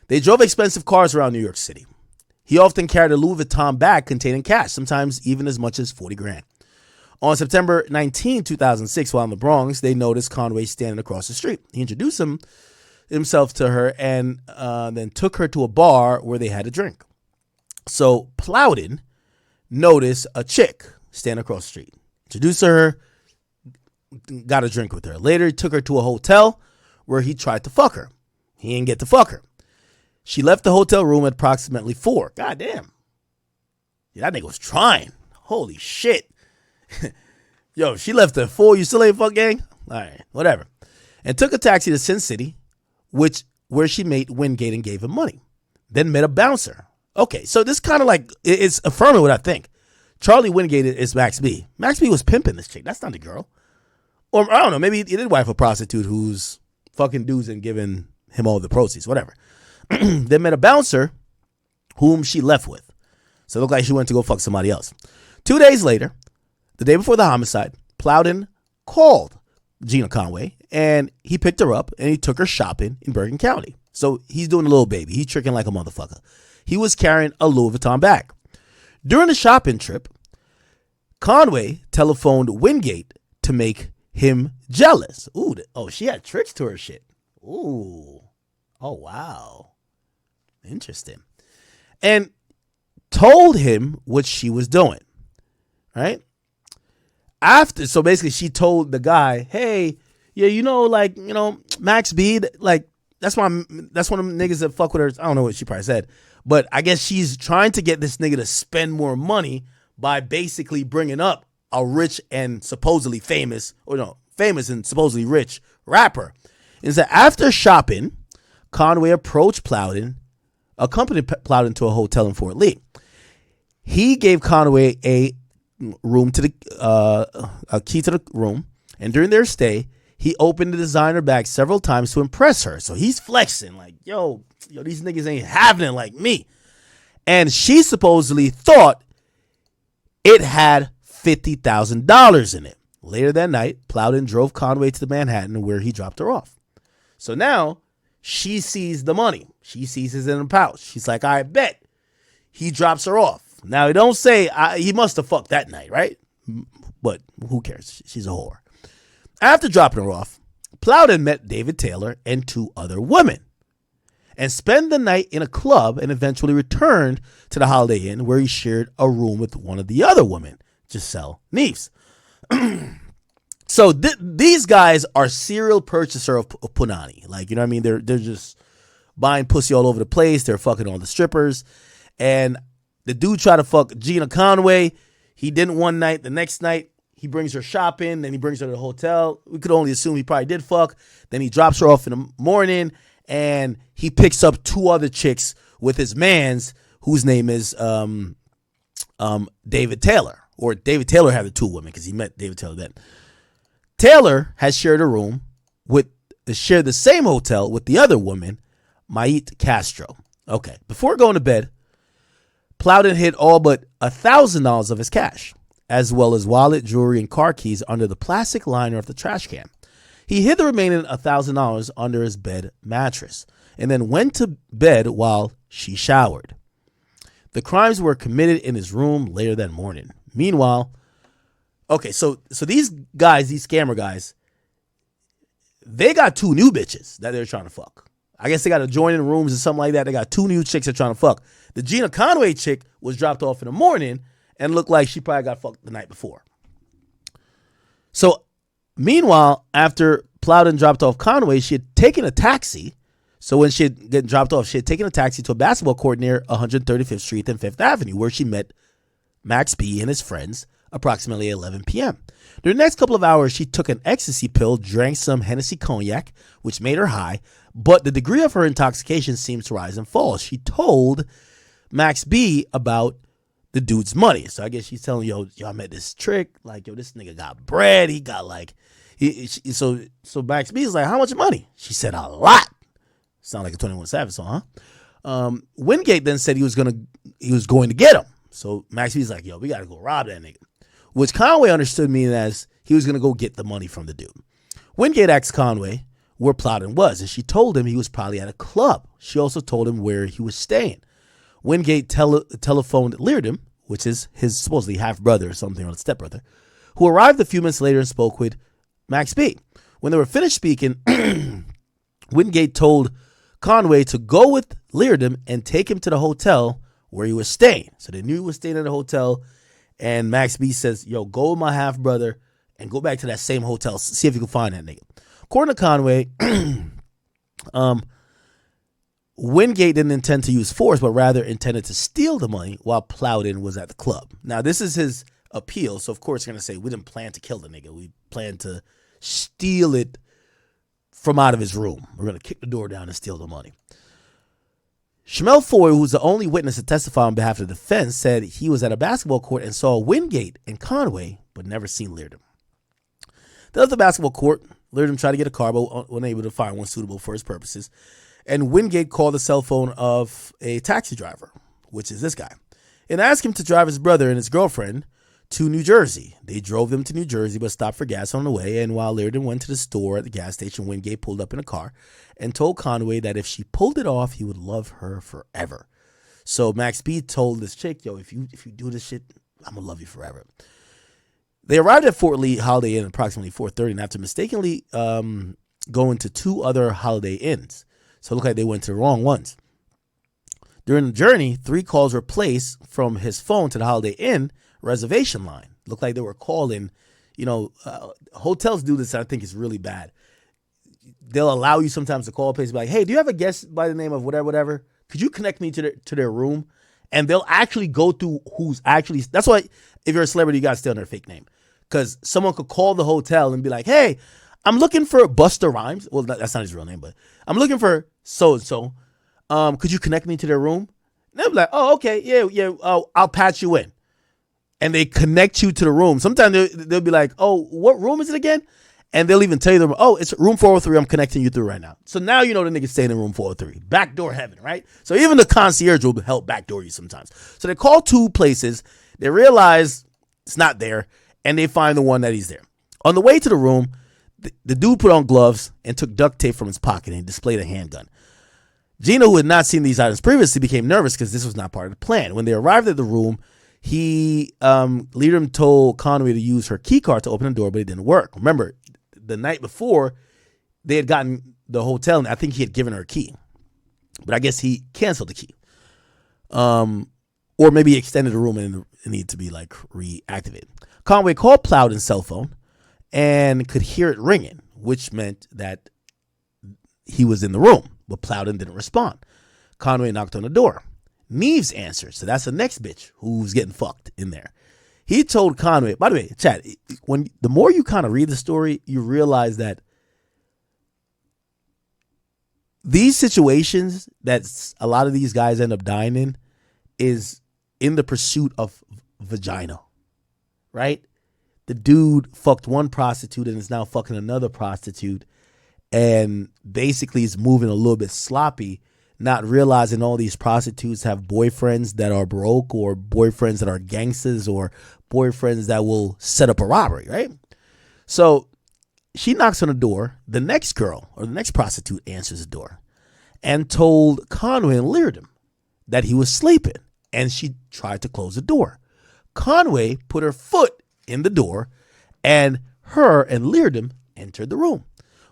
They drove expensive cars around New York City. He often carried a Louis Vuitton bag containing cash, sometimes even as much as 40 grand. On September 19, 2006, while in the Bronx, they noticed Conway standing across the street. He introduced himself to her and then took her to a bar where they had a drink. So Plowden noticed a chick standing across the street. Introduced her, got a drink with her. Later, he took her to a hotel where he tried to fuck her. He didn't get to fuck her. She left the hotel room at approximately 4. God damn. Yeah, that nigga was trying. Holy shit. Yo, she left at 4. You still ain't fuck, gang? All right, whatever. And took a taxi to Sin City, which where she met Wingate and gave him money. Then met a bouncer. Okay, so this kind of like, it's affirming what I think. Charlie Wingate is Max B. Max B was pimping this chick. That's not the girl. Or I don't know, maybe he did wife a prostitute who's fucking dudes and giving him all the proceeds, whatever. Then met a bouncer whom she left with. So it looked like she went to go fuck somebody else. 2 days later, the day before the homicide, Plowden called Gina Conway and he picked her up and he took her shopping in Bergen County. So he's doing a little baby. He's tricking like a motherfucker. He was carrying a Louis Vuitton bag. During the shopping trip, Conway telephoned Wingate to make him jealous. Ooh, she had tricks to her shit. Ooh. Oh, wow. Interesting. And told him what she was doing. Right? So basically she told the guy, hey, yeah, Max B, like, that's one of them niggas that fuck with her. I don't know what she probably said. But I guess she's trying to get this nigga to spend more money by basically bringing up a rich and supposedly famous and supposedly rich rapper. Is that after shopping, Conway approached Plowden, accompanied Plowden to a hotel in Fort Lee. He gave Conway a key to the room, and during their stay, he opened the designer bag several times to impress her. So he's flexing like, yo, these niggas ain't having it like me. And she supposedly thought it had $50,000 in it. Later that night, Plowden drove Conway to the Manhattan where he dropped her off. So now she sees the money. She sees it in a pouch. She's like, I bet. He drops her off. Now, he don't say he must have fucked that night, right? But who cares? She's a whore. After dropping her off, Plowden met David Taylor and 2 other women and spent the night in a club and eventually returned to the Holiday Inn where he shared a room with one of the other women, Giselle Neves. So these guys are serial purchaser of punani. Like, you know what I mean? They're just buying pussy all over the place. They're fucking all the strippers. And the dude tried to fuck Gina Conway. He didn't one night. The next night, he brings her shopping. Then he brings her to the hotel. We could only assume he probably did fuck. Then he drops her off in the morning. And he picks up 2 other chicks with his mans, whose name is David Taylor. Or David Taylor had the 2 women because he met David Taylor then. Taylor has shared the same hotel with the other woman, Mait Castro. Okay, before going to bed, Plowden hid all but $1,000 of his cash, as well as wallet, jewelry, and car keys under the plastic liner of the trash can. He hid the remaining $1,000 under his bed mattress and then went to bed while she showered. The crimes were committed in his room later that morning. Meanwhile, okay, so these guys, these scammer guys, they got 2 new bitches that they're trying to fuck. I guess they got adjoining rooms or something like that. They got 2 new chicks they're trying to fuck. The Gina Conway chick was dropped off in the morning and looked like she probably got fucked the night before. So, meanwhile, after Plowden dropped off Conway, she had taken a taxi. So when she had gotten dropped off, she had taken a taxi to a basketball court near 135th Street and 5th Avenue, where she met Max B and his friends approximately 11 p.m. During the next couple of hours, she took an ecstasy pill, drank some Hennessy cognac, which made her high, but the degree of her intoxication seemed to rise and fall. She told Max B about the dude's money. So I guess she's telling, yo, I met this trick. Like, yo, this nigga got bread. He got like, so Max B is like, how much money? She said, a lot. Sound like a 21 Savage song, huh? Wingate then said he was going to get him. So Max B's like, yo, we got to go rob that nigga. Which Conway understood meaning as he was going to go get the money from the dude. Wingate asked Conway where Plowden was, and she told him he was probably at a club. She also told him where he was staying. Wingate telephoned Leardom, which is his supposedly half-brother or something, or a stepbrother, who arrived a few minutes later and spoke with Max B. When they were finished speaking, Wingate told Conway to go with Leardom and take him to the hotel where he was staying. So they knew he was staying at a hotel, and Max B says, yo, go with my half-brother and go back to that same hotel, see if you can find that nigga. According to Conway, Wingate didn't intend to use force, but rather intended to steal the money while Plowden was at the club. Now, this is his appeal, so of course they're going to say, we didn't plan to kill the nigga. We planned to steal it from out of his room. We're going to kick the door down and steal the money. Shamel Foy, who's the only witness to testify on behalf of the defense, said he was at a basketball court and saw Wingate and Conway, but never seen Leardom. They left the basketball court. Leardom tried to get a car, but unable to find one suitable for his purposes. And Wingate called the cell phone of a taxi driver, which is this guy, and asked him to drive his brother and his girlfriend to New Jersey. They drove them to New Jersey, but stopped for gas on the way. And while Leardom went to the store at the gas station, Wingate pulled up in a car and told Conway that if she pulled it off, he would love her forever. So Max B told this chick, yo, if you do this shit, I'm going to love you forever. They arrived at Fort Lee Holiday Inn at approximately 4:30, and after mistakenly going to two other Holiday Inns. So it looked like they went to the wrong ones. During the journey, 3 calls were placed from his phone to the Holiday Inn reservation line. Looked like they were calling, hotels do this, and I think it's really bad. They'll allow you sometimes to call a place and be like, hey, do you have a guest by the name of whatever? Could you connect me to their room? And they'll actually go through who's actually, that's why if you're a celebrity, you got to stay on their fake name. Because someone could call the hotel and be like, hey, I'm looking for Busta Rhymes. Well, that's not his real name, but I'm looking for so-and-so. Could you connect me to their room? And they'll be like, oh, okay, yeah, I'll patch you in. And they connect you to the room. Sometimes they'll be like, oh, what room is it again? And they'll even tell you, oh, it's room 403. I'm connecting you through right now. So now you know the nigga staying in room 403. Backdoor heaven, right? So even the concierge will help backdoor you sometimes. So they call 2 places. They realize it's not there. And they find the one that he's there. On the way to the room, the dude put on gloves and took duct tape from his pocket and displayed a handgun. Gino, who had not seen these items previously, became nervous because this was not part of the plan. When they arrived at the room, Leardom told Conway to use her key card to open the door, but it didn't work. Remember, the night before, they had gotten the hotel, and I think he had given her a key. But I guess he canceled the key. Or maybe he extended the room and it needed to be like reactivated. Conway called Plowden's cell phone and could hear it ringing, which meant that he was in the room, but Plowden didn't respond. Conway knocked on the door. Neves answered, so that's the next bitch who's getting fucked in there. He told Conway, by the way, Chad, when the more you kind of read the story, you realize that these situations that a lot of these guys end up dying in is in the pursuit of vagina, right? The dude fucked one prostitute and is now fucking another prostitute and basically is moving a little bit sloppy, not realizing all these prostitutes have boyfriends that are broke or boyfriends that are gangsters or boyfriends that will set up a robbery, right? So she knocks on the door. The next girl or the next prostitute answers the door and told Conway and Leardom that he was sleeping, and she tried to close the door. Conway put her foot in the door, and her and Leardom entered the room.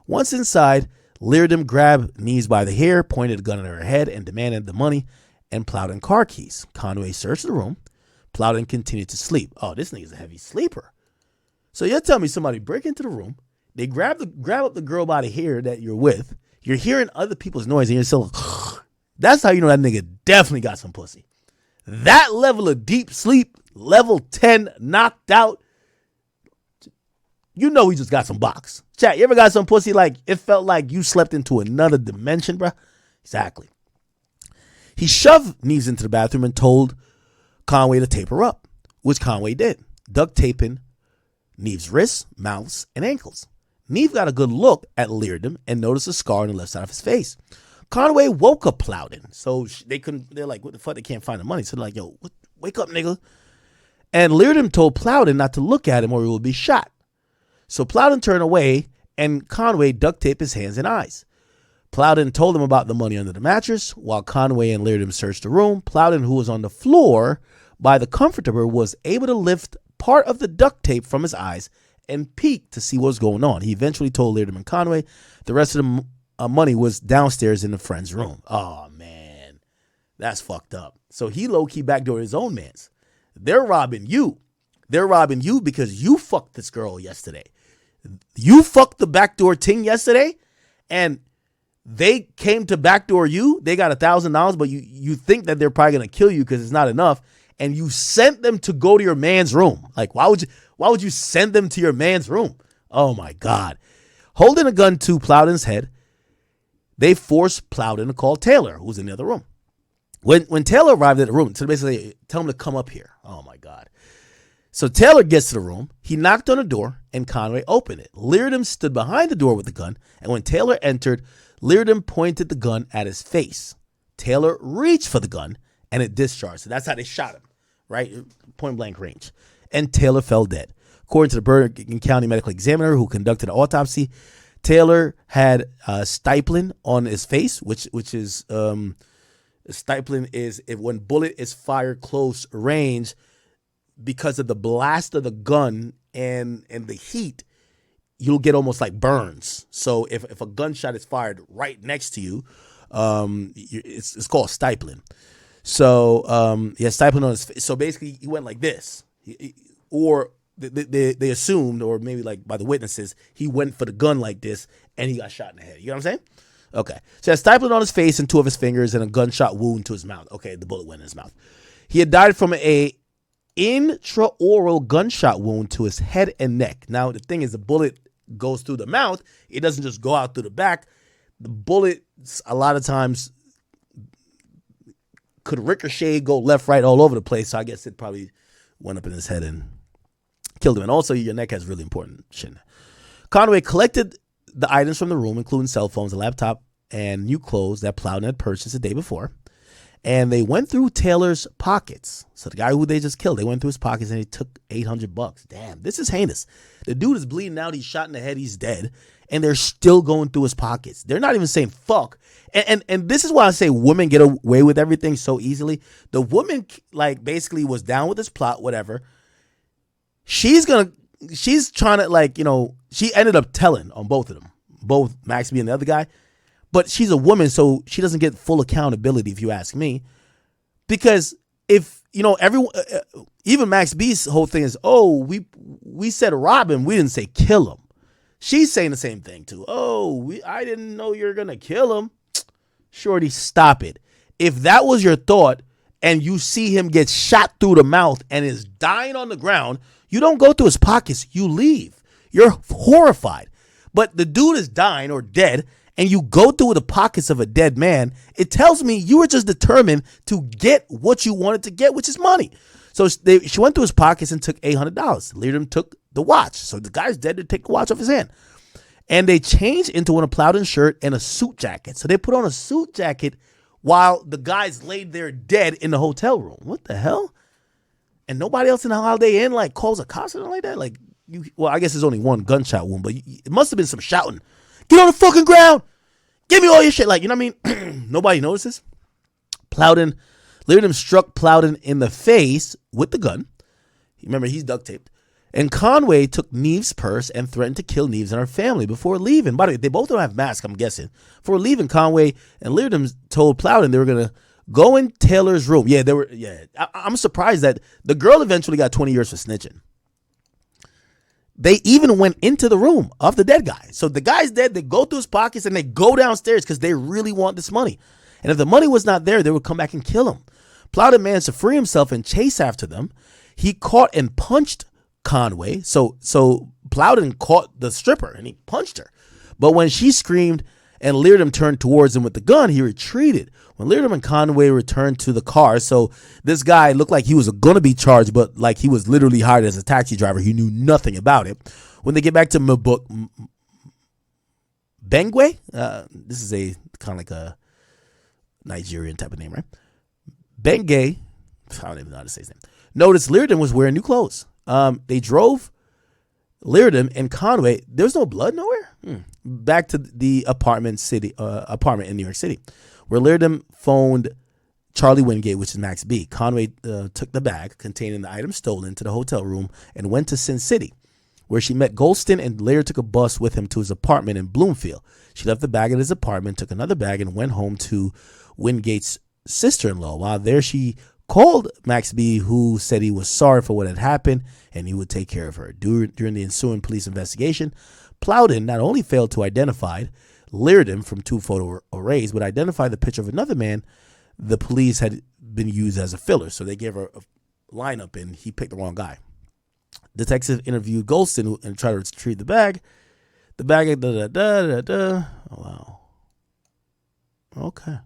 Once inside, Leardom grabbed Neves by the hair, pointed a gun at her head, and demanded the money and Plowden car keys. Conway searched the room. Plowden continued to sleep. Oh, this nigga's a heavy sleeper. So you're telling me somebody break into the room, they grab up the girl by the hair that you're with, you're hearing other people's noise, and you're still that's how you know that nigga definitely got some pussy. That level of deep sleep, level 10, knocked out, you know he just got some box. Chat, you ever got some pussy like it felt like you slept into another dimension, bruh? Exactly. He shoved Neves into the bathroom and told Conway to tape her up, which Conway did, duct taping Neves' wrists, mouths, and ankles. Neves got a good look at Leardom and noticed a scar on the left side of his face. Conway woke up Plowden, so they're like, what the fuck, they can't find the money. So they're like, yo, wake up, nigga. And Leardom told Plowden not to look at him or he will be shot. So Plowden turned away and Conway duct taped his hands and eyes. Plowden told him about the money under the mattress. While Conway and Leardom searched the room, Plowden, who was on the floor by the comforter, was able to lift part of the duct tape from his eyes and peek to see what was going on. He eventually told Leardom and Conway the rest of the money was downstairs in the friend's room. Oh, man. That's fucked up. So he low-key backdoored his own mans. They're robbing you. They're robbing you because you fucked this girl yesterday. You fucked the backdoor ting yesterday, and they came to backdoor you. They got $1,000, but you think that they're probably going to kill you because it's not enough, and you sent them to go to your man's room. Like, why would you send them to your man's room? Oh, my God. Holding a gun to Plowden's head, they forced Plowden to call Taylor, who was in the other room. When Taylor arrived at the room, so basically tell him to come up here. Oh, my God. So Taylor gets to the room. He knocked on the door, and Conway opened it. Leardom stood behind the door with the gun, and when Taylor entered, Leardom pointed the gun at his face. Taylor reached for the gun, and it discharged. So that's how they shot him, right? Point blank range. And Taylor fell dead. According to the Bergen County medical examiner who conducted an autopsy, Taylor had stippling on his face, which is stippling is if when bullet is fired close range, because of the blast of the gun and the heat, you'll get almost like burns. So if a gunshot is fired right next to you, it's called stippling. So he had stippling on his face. So basically, he went like this, or they assumed, or maybe like by the witnesses, he went for the gun like this, and he got shot in the head. You know what I'm saying? Okay. So he had stippling on his face and 2 of his fingers, and a gunshot wound to his mouth. Okay, the bullet went in his mouth. He had died from a intraoral gunshot wound to his head and neck. Now, the thing is, the bullet goes through the mouth. It doesn't just go out through the back. The bullet, a lot of times, could ricochet, go left, right, all over the place. So I guess it probably went up in his head and killed him. And also, your neck has really important shit. Conway collected the items from the room, including cell phones, a laptop, and new clothes that Plowden had purchased the day before. And they went through Taylor's pockets. So the guy who they just killed, they went through his pockets and he took $800. Damn, this is heinous. The dude is bleeding out. He's shot in the head. He's dead. And they're still going through his pockets. They're not even saying fuck. And this is why I say women get away with everything so easily. The woman, like, basically was down with this plot, whatever. She's trying to, like, you know, she ended up telling on both of them, both Maxby and the other guy. But she's a woman, so she doesn't get full accountability, if you ask me. Because if, you know, everyone, even Max B's whole thing is, oh, we said rob him, we didn't say kill him. She's saying the same thing too. Oh, I didn't know you were going to kill him. Shorty, stop it. If that was your thought and you see him get shot through the mouth and is dying on the ground, you don't go through his pockets, you leave. You're horrified. But the dude is dying or dead, and you go through the pockets of a dead man, it tells me you were just determined to get what you wanted to get, which is money. So she went through his pockets and took $800. Leardom took the watch. So the guy's dead to take the watch off his hand. And they changed into one of Plowden's shirt and a suit jacket. So they put on a suit jacket while the guys laid there dead in the hotel room. What the hell? And nobody else in the Holiday Inn like calls a cops or something like that? Like, well, I guess there's only one gunshot wound, but it must have been some shouting. Get on the fucking ground. Give me all your shit. Like, you know what I mean? Nobody notices. Leardom struck Plowden in the face with the gun. Remember, he's duct taped. And Conway took Neve's purse and threatened to kill Neves and her family before leaving. By the way, they both don't have masks, I'm guessing. Before leaving, Conway and Leardom told Plowden they were going to go in Taylor's room. Yeah, they were. Yeah, I'm surprised that the girl eventually got 20 years for snitching. They even went into the room of the dead guy. So the guy's dead. They go through his pockets and they go downstairs because they really want this money. And if the money was not there, they would come back and kill him. Plowden managed to free himself and chase after them. He caught and punched Conway. So Plowden caught the stripper and he punched her. But when she screamed and Leardom turned towards him with the gun, he retreated. When Leardom and Conway returned to the car, so this guy looked like he was going to be charged, but like he was literally hired as a taxi driver. He knew nothing about it. When they get back to Bengwe, this is a kind of like a Nigerian type of name, right? Bengay, I don't even know how to say his name. Noticed Leardom was wearing new clothes. They drove Leardom and Conway. There was no blood nowhere. Back to the apartment in New York City, where Leardom phoned Charlie Wingate, which is Max B. Conway took the bag containing the items stolen to the hotel room and went to Sin City, where she met Golston and later took a bus with him to his apartment in Bloomfield. She left the bag at his apartment, took another bag, and went home to Wingate's sister-in-law. While there, she called Max B, who said he was sorry for what had happened and he would take care of her. During the ensuing police investigation, Plowden not only failed to identify Leardom from 2 photo arrays, but identified the picture of another man the police had been used as a filler. So they gave her a lineup and he picked the wrong guy. Detective interviewed Golston and tried to retrieve the bag. The bag. Da da da da da. Oh, wow. Okay.